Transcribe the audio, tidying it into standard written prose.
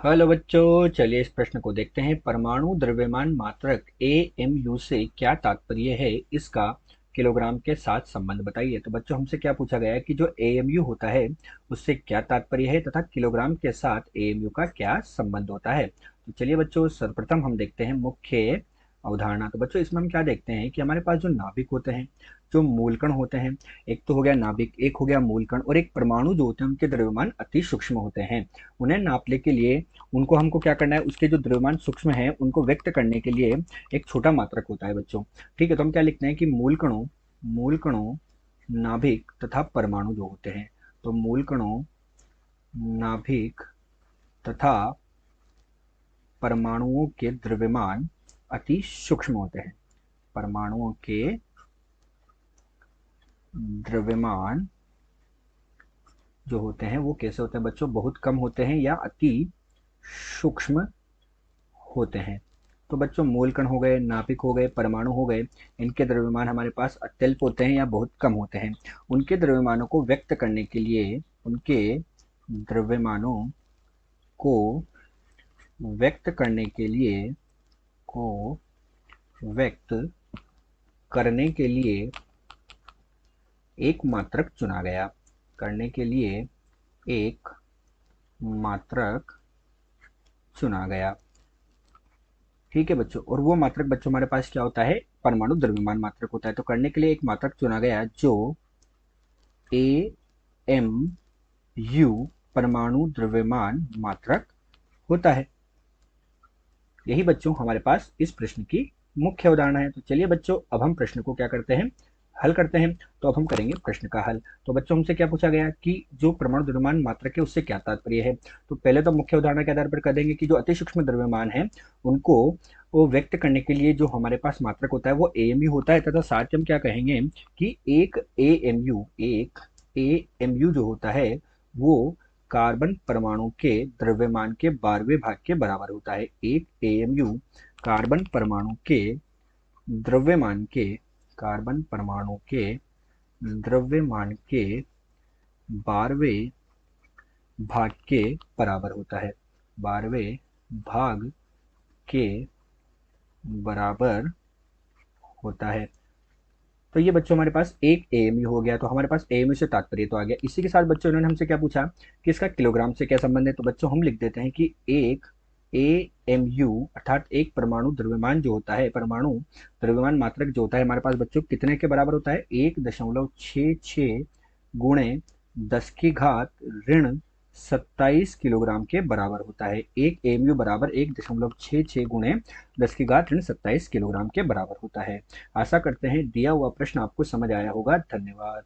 Hello बच्चों, चलिए इस प्रश्न को देखते हैं। परमाणु द्रव्यमान मात्रक एएमयू से क्या तात्पर्य है, इसका किलोग्राम के साथ संबंध बताइए। तो बच्चों हमसे क्या पूछा गया है कि जो एएमयू होता है उससे क्या तात्पर्य है तथा किलोग्राम के साथ एएमयू का क्या संबंध होता है। तो चलिए बच्चों, सर्वप्रथम हम देखते हैं मुख्य अवधारणा। तो बच्चों इसमें हम क्या देखते हैं कि हमारे पास जो नाभिक होते हैं, जो मूलकण होते हैं, एक तो हो गया नाभिक, एक हो गया मूलकण, और एक परमाणु जो होते हैं उनके द्रव्यमान अति सूक्ष्म होते हैं। उन्हें नापने के लिए उनको हमको क्या करना है, उसके जो द्रव्यमान सूक्ष्म है उनको व्यक्त करने के लिए एक छोटा मात्रक होता है बच्चों। ठीक है, तो हम क्या लिखते हैं कि मूल कणों नाभिक तथा परमाणु जो होते हैं। तो मूल कणों नाभिक तथा परमाणुओं के द्रव्यमान अति सूक्ष्म होते हैं। परमाणुओं के द्रव्यमान जो होते हैं वो कैसे होते हैं बच्चों, बहुत कम होते हैं या अति सूक्ष्म होते हैं। तो बच्चों मूलकण हो गए, नाभिक हो गए, परमाणु हो गए, इनके द्रव्यमान हमारे पास अत्यल्प होते हैं या बहुत कम होते हैं। उनके द्रव्यमानों को व्यक्त करने के लिए उनके द्रव्यमानों को व्यक्त करने के लिए को व्यक्त करने के लिए एक मात्रक चुना गया। करने के लिए एक मात्रक चुना गया। ठीक है बच्चों, और वो मात्रक बच्चों हमारे पास क्या होता है, परमाणु द्रव्यमान मात्रक होता है। तो करने के लिए एक मात्रक चुना गया जो ए एम यू परमाणु द्रव्यमान मात्रक होता है। यही बच्चों हमारे पास इस प्रश्न की मुख्य उदाहरण है। तो चलिए बच्चों, अब हम प्रश्न को क्या करते हैं, हल करते हैं। तो अब हम करेंगे प्रश्न का हल। तो बच्चों हमसे क्या पूछा गया कि जो परमाणु द्रव्यमान मात्रक है उससे क्या तात्पर्य है। तो पहले तो मुख्य उदाहरण के आधार पर कह देंगे कि जो अति सूक्ष्म द्रव्यमान है उनको वो व्यक्त करने के लिए जो हमारे पास मात्रक होता है वो एएमयू होता है, तथा साथ ही हम क्या कहेंगे कि एक एएमयू जो होता है वो कार्बन परमाणु के द्रव्यमान के 12वें भाग के बराबर होता है। एक एएमयू कार्बन परमाणु के द्रव्यमान के कार्बन परमाणु के द्रव्यमान के 12वें भाग के बराबर होता है। 12वें भाग के बराबर होता है। तो ये बच्चों हमारे पास एक एएमयू हो गया। तो हमारे पास एएमयू से तात्पर्य तो आ गया। इसी के साथ बच्चों इन्होंने हमसे क्या पूछा कि इसका किलोग्राम से क्या संबंध है। तो बच्चों हम लिख देते हैं कि एक एएमयू अर्थात एक परमाणु द्रव्यमान जो होता है, परमाणु द्रव्यमान मात्रक जो होता है हमारे पास बच्चों कितने के बराबर होता है, 1.66 गुणे 10 की घात ऋण 27 किलोग्राम के बराबर होता है। एक एएमयू बराबर 1.66 गुणे 10 की घात ऋण 27 किलोग्राम के बराबर होता है। आशा करते हैं दिया हुआ प्रश्न आपको समझ आया होगा। धन्यवाद।